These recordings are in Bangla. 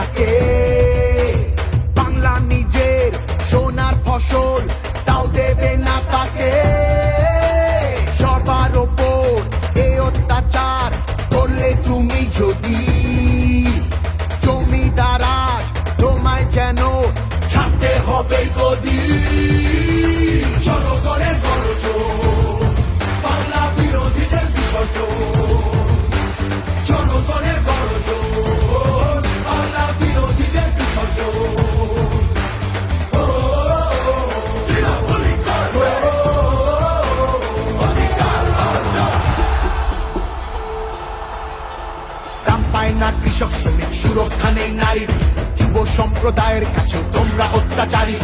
থাকে। বাংলা নিজের সোনার ফসল, তাও দেবে না তাকে। সবার ওপর এ অত্যাচার করলে তুমি যদি, জমিদার আজ তোমায় যেন ছাড়তে হবে গদি। জনগণের গর্জন, বাংলা বিরোধীদের বিসর্জন। জনগণের গর্জন, বাংলা বিরোধীদের বিসর্জন। দাম পায় না কৃষক শ্রমিক, সুরক্ষা নেই নারীর, যুব সম্প্রদায়ের কাছেও তোমরা অত্যাচারী।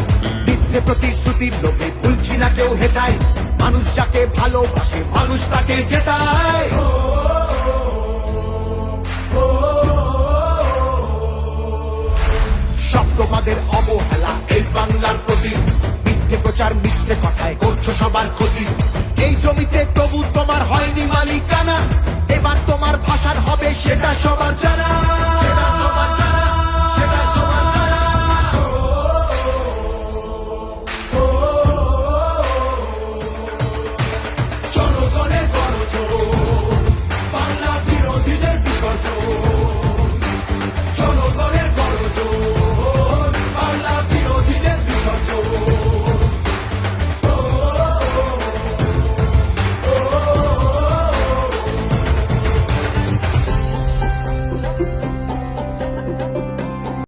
মিথ্যে প্রতিশ্রুতির লোভে ভুলছি না কেউ হেটায়, মানুষ যাকে ভালোবাসে মানুষ তাকে জেতায়। সব তোমাদের অবহেলা এই বাংলার প্রতি, মিথ্যে প্রচার মিথ্যে কথায় করছো সবার ক্ষতি। এই জমিতে তবু তোমার হয়নি মালিকানা, এবার তোমার ভাষার হবে সেটা সবার জানা।